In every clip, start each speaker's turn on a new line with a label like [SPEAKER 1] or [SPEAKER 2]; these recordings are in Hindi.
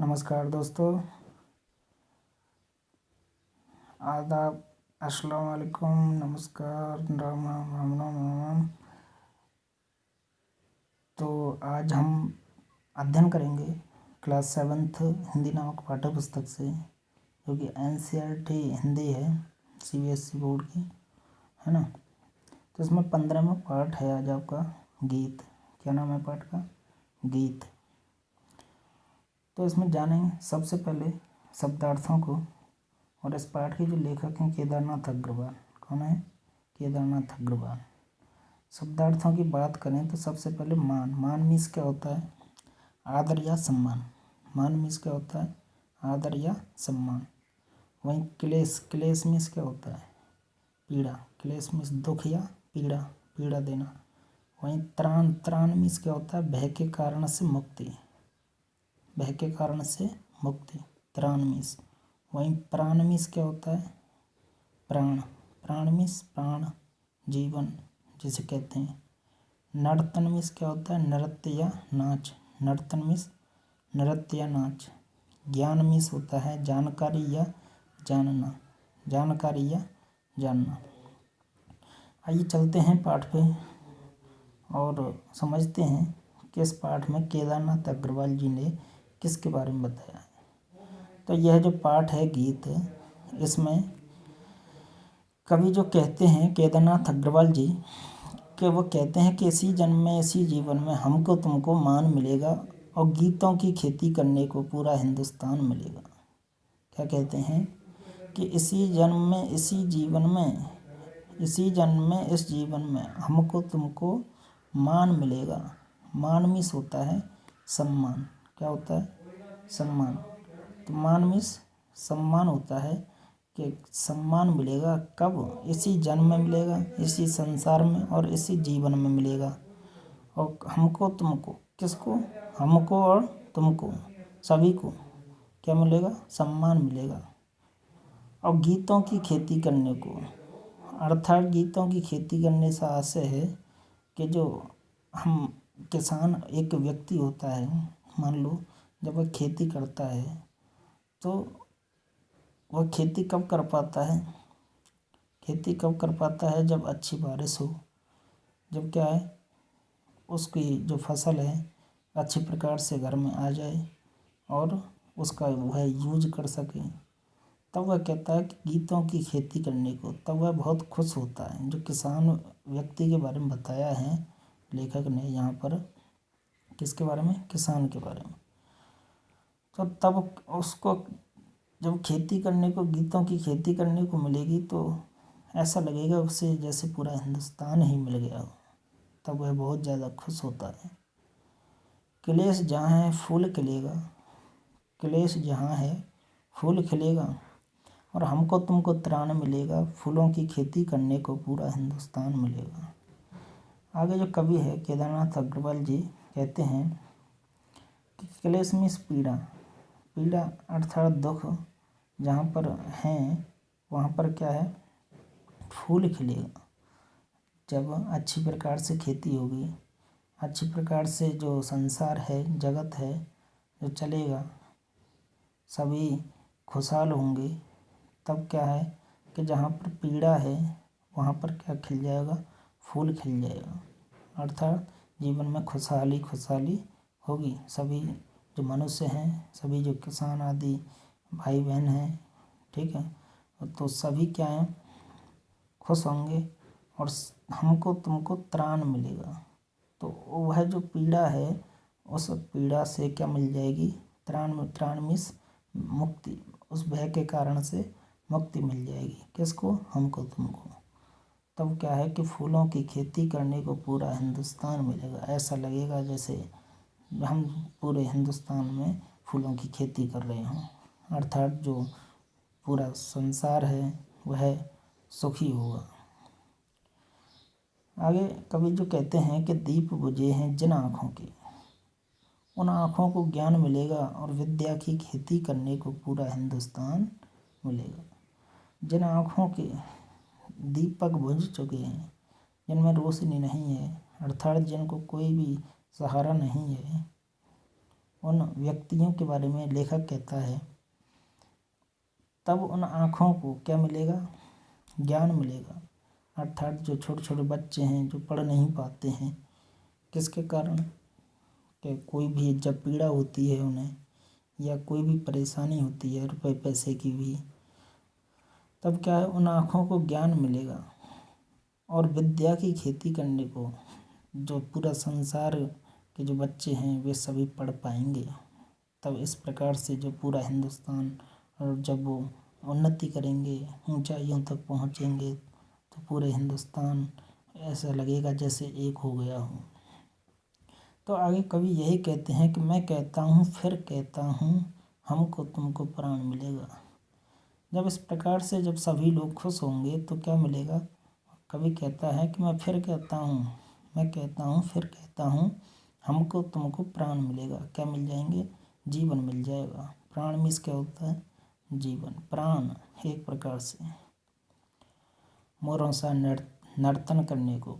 [SPEAKER 1] नमस्कार दोस्तों, आदाब, अस्सलाम वालेकुम, नमस्कार, राम राम राम राम राम राम। तो आज हम अध्ययन करेंगे क्लास 7th हिंदी नामक पाठ्य पुस्तक से, जो कि NCERT हिंदी है, CBSE बोर्ड की, है ना। तो इसमें 15वां पाठ है आज आपका गीत। क्या नाम है पाठ का? गीत। तो इसमें जानेंगे सबसे पहले शब्दार्थों को। और इस पाठ के जो लेखक हैं केदारनाथ अग्रवाल। कौन है? केदारनाथ अग्रवाल। शब्दार्थों की बात करें तो सबसे पहले मान। मान मीन्स क्या होता है? आदर या सम्मान। मान मीन्स क्या होता है? आदर या सम्मान। वहीं क्लेश। क्लेश मीन्स क्या होता है? पीड़ा। क्लेश मीन्स दुख या पीड़ा, पीड़ा देना। वहीं त्राण। त्राण मीन्स क्या होता है? भय के कारण से मुक्ति। भय के कारण से मुक्ति, त्राण मीन्स। वहीं प्राण मीन्स क्या होता है? प्राण। प्राण मीन्स प्राण, जीवन जिसे कहते हैं। नर्तन मीन्स क्या होता है? नृत्य या नाच। नर्तन मीन्स नृत्य या नाच। ज्ञान मीन्स होता है जानकारी या जानना। जानकारी या जानना। आइए चलते हैं पाठ पे और समझते हैं कि इस पाठ में केदारनाथ अग्रवाल जी ने किसके बारे में बताया है। तो यह जो पाठ है गीत, इसमें कवि जो कहते हैं केदारनाथ अग्रवाल जी, कि वो कहते हैं कि इसी जन्म में, इसी जीवन में हमको तुमको मान मिलेगा और गीतों की खेती करने को पूरा हिंदुस्तान मिलेगा। क्या कहते हैं? कि इसी जन्म में, इसी जीवन में, इसी जन्म में, इस जीवन में हमको तुमको मान मिलेगा। मान मीन्स होता है सम्मान। क्या होता है? सम्मान। तो मान मीन्स सम्मान होता है कि सम्मान मिलेगा। कब? इसी जन्म में मिलेगा, इसी संसार में और इसी जीवन में मिलेगा। और हमको तुमको, किसको? हमको और तुमको, सभी को क्या मिलेगा? सम्मान मिलेगा। और गीतों की खेती करने को, अर्थात गीतों की खेती करने से आशय है कि जो हम किसान, एक व्यक्ति होता है, मान लो जब वह खेती करता है तो वह खेती कब कर पाता है? खेती कब कर पाता है? जब अच्छी बारिश हो, जब क्या है, उसकी जो फसल है अच्छी प्रकार से घर में आ जाए और उसका वह यूज कर सके, तब वह कहता है कि गीतों की खेती करने को। तब वह बहुत खुश होता है। जो किसान व्यक्ति के बारे में बताया है लेखक ने यहाँ पर, किसके बारे में? किसान के बारे में। तो तब उसको जब खेती करने को, गीतों की खेती करने को मिलेगी तो ऐसा लगेगा उसे जैसे पूरा हिंदुस्तान ही मिल गया हो। तब वह बहुत ज़्यादा खुश होता है। क्लेश जहाँ है फूल खिलेगा। क्लेश जहाँ है फूल खिलेगा और हमको तुमको त्राण मिलेगा। फूलों की खेती करने को पूरा हिंदुस्तान मिलेगा। आगे जो कवि है केदारनाथ अग्रवाल जी कहते हैं कि क्लेश मीन्स पीड़ा। पीड़ा अर्थात दुख जहाँ पर हैं वहाँ पर क्या है? फूल खिलेगा। जब अच्छी प्रकार से खेती होगी, अच्छी प्रकार से जो संसार है, जगत है, जो चलेगा, सभी खुशहाल होंगे, तब क्या है कि जहाँ पर पीड़ा है वहाँ पर क्या खिल जाएगा? फूल खिल जाएगा। अर्थात जीवन में खुशहाली खुशहाली होगी। सभी जो मनुष्य हैं, सभी जो किसान आदि भाई बहन हैं, ठीक है, तो सभी क्या हैं? खुश होंगे और हमको तुमको त्राण मिलेगा। तो वह जो पीड़ा है उस पीड़ा से क्या मिल जाएगी? त्राण। त्राण मीन्स मुक्ति। उस भय के कारण से मुक्ति मिल जाएगी। किसको? हमको तुमको। तब क्या है कि फूलों की खेती करने को पूरा हिंदुस्तान मिलेगा। ऐसा लगेगा जैसे हम पूरे हिंदुस्तान में फूलों की खेती कर रहे हों। अर्थात जो पूरा संसार है वह सुखी होगा। आगे कवि जो कहते हैं कि दीप बुझे हैं जिन आँखों के, उन आँखों को ज्ञान मिलेगा और विद्या की खेती करने को पूरा हिंदुस्तान मिलेगा। जिन आँखों के दीपक बुझ चुके हैं, जिनमें रोशनी नहीं है, अर्थात जिनको कोई भी सहारा नहीं है, उन व्यक्तियों के बारे में लेखक कहता है, तब उन आँखों को क्या मिलेगा? ज्ञान मिलेगा। अर्थात जो छोटे छोटे बच्चे हैं जो पढ़ नहीं पाते हैं, किसके कारण? कि कोई भी जब पीड़ा होती है उन्हें, या कोई भी परेशानी होती है रुपए पैसे की भी, तब क्या है, उन आँखों को ज्ञान मिलेगा और विद्या की खेती करने को जो पूरा संसार के जो बच्चे हैं वे सभी पढ़ पाएंगे। तब इस प्रकार से जो पूरा हिंदुस्तान, और जब वो उन्नति करेंगे, ऊंचाइयों तक पहुंचेंगे, तो पूरे हिंदुस्तान ऐसा लगेगा जैसे एक हो गया हो। तो आगे कवि यही कहते हैं कि मैं कहता हूँ फिर कहता हूँ, हमको तुमको प्राण मिलेगा। जब इस प्रकार से जब सभी लोग खुश होंगे तो क्या मिलेगा? कवि कहता है कि मैं फिर कहता हूँ, मैं कहता हूँ फिर कहता हूँ, हमको तुमको प्राण मिलेगा। क्या मिल जाएंगे? जीवन मिल जाएगा। प्राण मीन्स क्या होता है? जीवन। प्राण एक प्रकार से मोरों सा नर्तन करने को।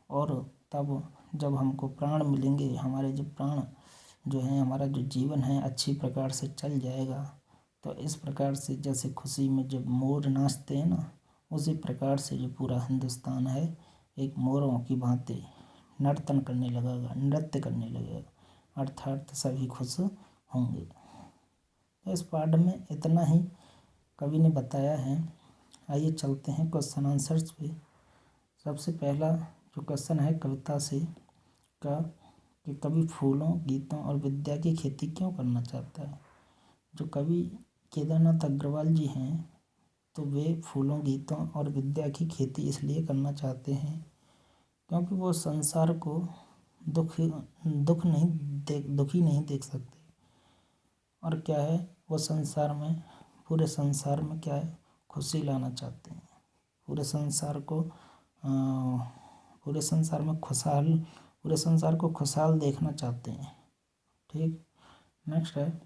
[SPEAKER 1] और तब जब हमको प्राण मिलेंगे, हमारे जो प्राण जो है, हमारा जो जीवन है अच्छी प्रकार से चल जाएगा। तो इस प्रकार से जैसे खुशी में जब मोर नाचते हैं ना, उसी प्रकार से जो पूरा हिंदुस्तान है एक मोरों की भांति नर्तन करने लगेगा, नृत्य करने लगेगा, अर्थात सभी खुश होंगे। तो इस पाठ में इतना ही कवि ने बताया है। आइए चलते हैं क्वेश्चन आंसर्स पे। सबसे पहला जो क्वेश्चन है कविता से का, कि कवि फूलों, गीतों और विद्या की खेती क्यों करना चाहता है? जो कवि केदारनाथ अग्रवाल जी हैं, तो वे फूलों, गीतों और विद्या की खेती इसलिए करना चाहते हैं क्योंकि वो संसार को दुखी नहीं देख सकते। और क्या है, वो संसार में, पूरे संसार में क्या है, खुशी लाना चाहते हैं। पूरे संसार को पूरे संसार में पूरे संसार को खुशहाल देखना चाहते हैं। ठीक। नेक्स्ट है,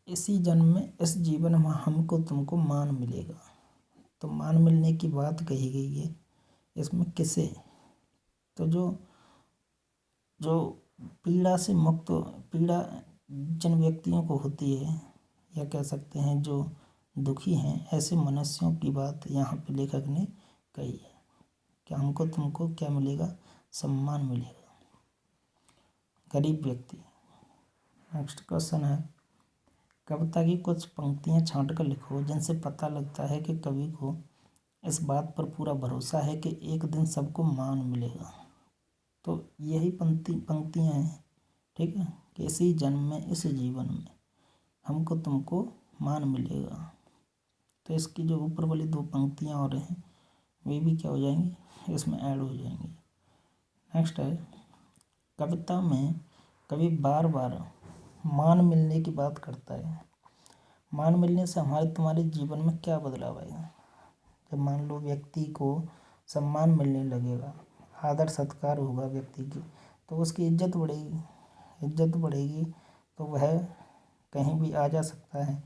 [SPEAKER 1] इसी जन्म में, इस जीवन में हमको तुमको मान मिलेगा। तो मान मिलने की बात कही गई है इसमें किसे? तो जो जो पीड़ा से मुक्त, पीड़ा जिन व्यक्तियों को होती है, या कह सकते हैं जो दुखी हैं, ऐसे मनुष्यों की बात यहाँ पे लेखक ने कही है कि हमको तुमको क्या मिलेगा? सम्मान मिलेगा। गरीब व्यक्ति। नेक्स्ट क्वेश्चन है, कविता की कुछ पंक्तियाँ छांट कर लिखो जिनसे पता लगता है कि कवि को इस बात पर पूरा भरोसा है कि एक दिन सबको मान मिलेगा। तो यही पंक्तियाँ हैं, ठीक है, कि इसी जन्म में, इस जीवन में हमको तुमको मान मिलेगा। तो इसकी जो ऊपर वाली दो पंक्तियाँ और हैं वे भी क्या हो जाएंगी? इसमें ऐड हो जाएंगी। नेक्स्ट है, कविता में कवि बार बार मान मिलने की बात करता है। मान मिलने से हमारे तुम्हारे जीवन में क्या बदलाव आएगा? जब मान लो व्यक्ति को सम्मान मिलने लगेगा, आदर सत्कार होगा व्यक्ति की, तो उसकी इज्जत बढ़ेगी। इज्जत बढ़ेगी तो वह कहीं भी आ जा सकता है,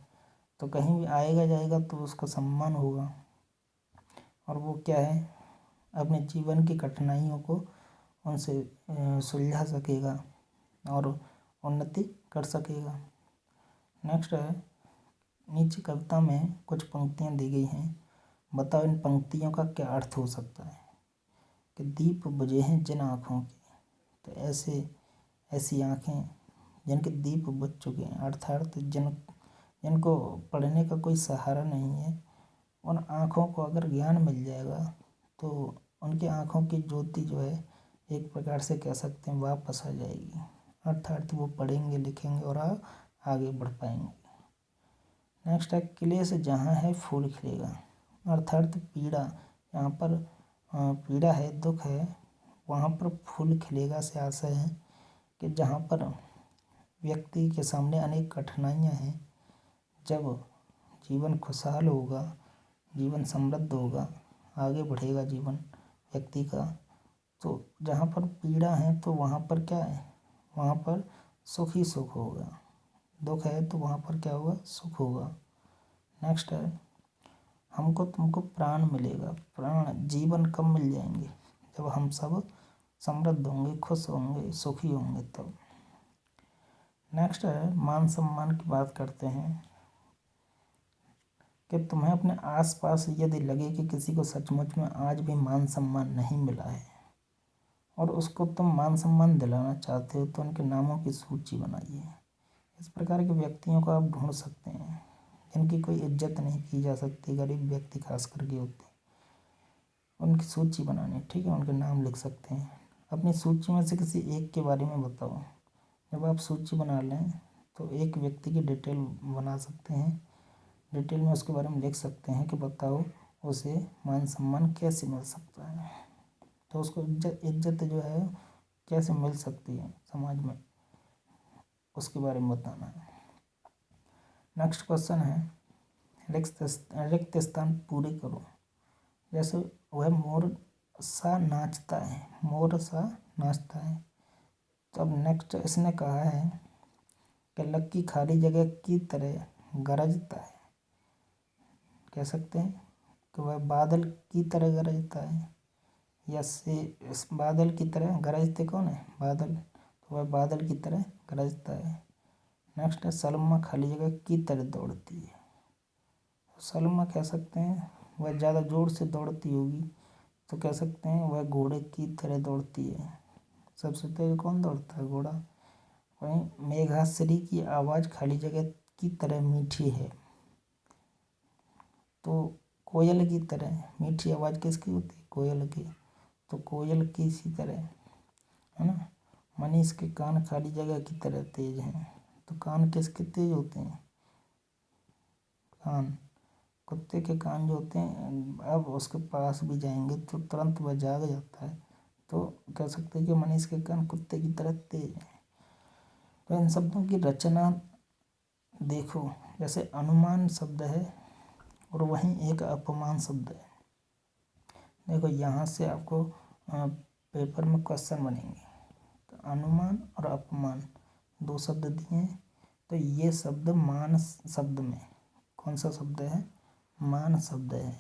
[SPEAKER 1] तो कहीं भी आएगा जाएगा तो उसको सम्मान होगा, और वो क्या है, अपने जीवन की कठिनाइयों को उनसे सुलझा सकेगा और उन्नति कर सकेगा। नेक्स्ट है, नीचे कविता में कुछ पंक्तियाँ दी गई हैं, बताओ इन पंक्तियों का क्या अर्थ हो सकता है? कि दीप बुझे हैं जिन आँखों के, तो ऐसी आँखें जिनके दीप बुझ चुके हैं, अर्थात जिनको पढ़ने का कोई सहारा नहीं है, उन आँखों को अगर ज्ञान मिल जाएगा तो उनकी आँखों की ज्योति जो है एक प्रकार से कह सकते हैं वापस आ जाएगी, अर्थात वो पढ़ेंगे, लिखेंगे और आगे बढ़ पाएंगे। नेक्स्ट है, क्लेश जहाँ है फूल खिलेगा। अर्थात पीड़ा, यहाँ पर पीड़ा है, दुख है, वहाँ पर फूल खिलेगा से आशय है कि जहाँ पर व्यक्ति के सामने अनेक कठिनाइयाँ हैं, जब जीवन खुशहाल होगा, जीवन समृद्ध होगा, आगे बढ़ेगा जीवन व्यक्ति का, तो जहाँ पर पीड़ा है तो वहाँ पर क्या है, वहाँ पर सुख ही सुख होगा। दुख है तो वहाँ पर क्या होगा? सुख होगा। नेक्स्ट है, हमको तुमको प्राण मिलेगा। प्राण, जीवन कब मिल जाएंगे? जब हम सब समृद्ध होंगे, खुश होंगे, सुखी होंगे तब। नेक्स्ट है मान सम्मान की बात करते हैं कि तुम्हें अपने आसपास यदि लगे कि किसी को सचमुच में आज भी मान सम्मान नहीं मिला है और उसको तुम मान सम्मान दिलाना चाहते हो तो उनके नामों की सूची बनाइए। इस प्रकार के व्यक्तियों को आप ढूंढ सकते हैं जिनकी कोई इज्जत नहीं की जा सकती, गरीब व्यक्ति खास करके होते हैं, उनकी सूची बनानी, ठीक है, उनके नाम लिख सकते हैं। अपनी सूची में से किसी एक के बारे में बताओ। जब आप सूची बना लें तो एक व्यक्ति की डिटेल बना सकते हैं, डिटेल में उसके बारे में लिख सकते हैं कि बताओ उसे मान सम्मान कैसे मिल सकता है, तो उसको इज्जत जो है कैसे मिल सकती है समाज में, उसके बारे में बताना है। नेक्स्ट क्वेश्चन है रिक्त स्थान पूरे करो। जैसे वह मोर सा नाचता है, मोर सा नाचता है, तो अब नेक्स्ट इसने कहा है कि लक्की खाली जगह की तरह गरजता है। कह सकते हैं कि वह बादल की तरह गरजता है, या से इस बादल की तरह गरजते कौन है, बादल, तो वह बादल की तरह गरजता है। नेक्स्ट है सलमा खाली जगह की तरह दौड़ती है। सलमा कह सकते हैं वह ज़्यादा जोर से दौड़ती होगी, तो कह सकते हैं वह घोड़े की तरह दौड़ती है। सबसे तेज कौन दौड़ता है, घोड़ा। वहीं मेघाश्री की आवाज़ खाली जगह की तरह मीठी है, तो कोयल की तरह मीठी आवाज़ किसकी होती है, कोयल की, तो कोयल की इसी तरह, है ना। मनीष के कान खाली जगह की तरह तेज हैं, तो कान किसके तेज होते हैं, कान, कुत्ते के कान जो होते हैं अब उसके पास भी जाएंगे तो तुरंत वह जाग जाता है, तो कह सकते हैं कि मनीष के कान कुत्ते की तरह तेज हैं। तो इन शब्दों की रचना देखो, जैसे अनुमान शब्द है और वहीं एक अपमान शब्द है। देखो यहाँ से आपको पेपर में क्वेश्चन बनेंगे, तो अनुमान और अपमान दो शब्द दिए हैं, तो ये शब्द मान शब्द में कौन सा शब्द है, मान शब्द है।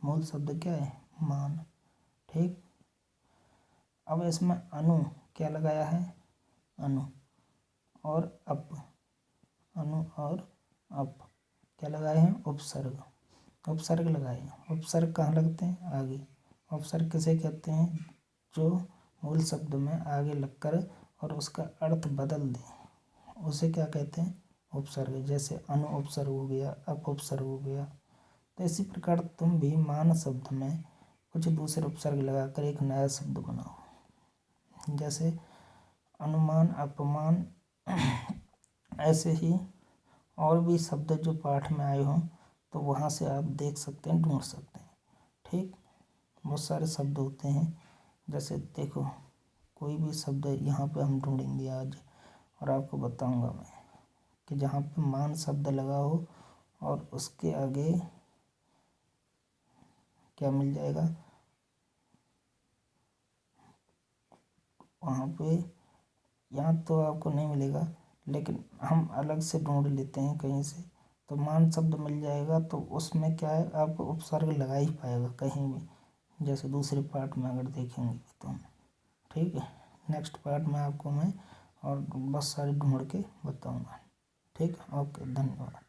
[SPEAKER 1] मूल शब्द क्या है, मान, ठीक। अब इसमें अनु क्या लगाया है, अनु और अप, अनु और अप क्या लगाए हैं, उपसर्ग, उपसर्ग लगाए हैं। उपसर्ग कहाँ लगते हैं, आगे। उपसर्ग किसे कहते हैं, जो मूल शब्द में आगे लगकर और उसका अर्थ बदल दे, उसे क्या कहते हैं, उपसर्ग। जैसे अनु उपसर्ग हो गया, अप उपसर्ग हो गया। तो इसी प्रकार तुम भी मान शब्द में कुछ दूसरे उपसर्ग लगाकर एक नया शब्द बनाओ, जैसे अनुमान, अपमान। ऐसे ही और भी शब्द जो पाठ में आए हों तो वहाँ से आप देख सकते हैं, ढूंढ सकते हैं, ठीक। बहुत सारे शब्द होते हैं, जैसे देखो कोई भी शब्द यहाँ पे हम ढूंढेंगे आज और आपको बताऊंगा मैं कि जहाँ पे मान शब्द लगा हो और उसके आगे क्या मिल जाएगा, वहाँ पे, यहाँ तो आपको नहीं मिलेगा लेकिन हम अलग से ढूंढ लेते हैं कहीं से, तो मान शब्द मिल जाएगा। तो उसमें क्या है, आपको उपसर्ग लगा ही पाएगा कहीं भी, जैसे दूसरे पार्ट में अगर देखेंगे तो हम, ठीक है। नेक्स्ट पार्ट में आपको मैं और बहुत सारे ढूंढ के बताऊंगा, ठीक। ओके, धन्यवाद।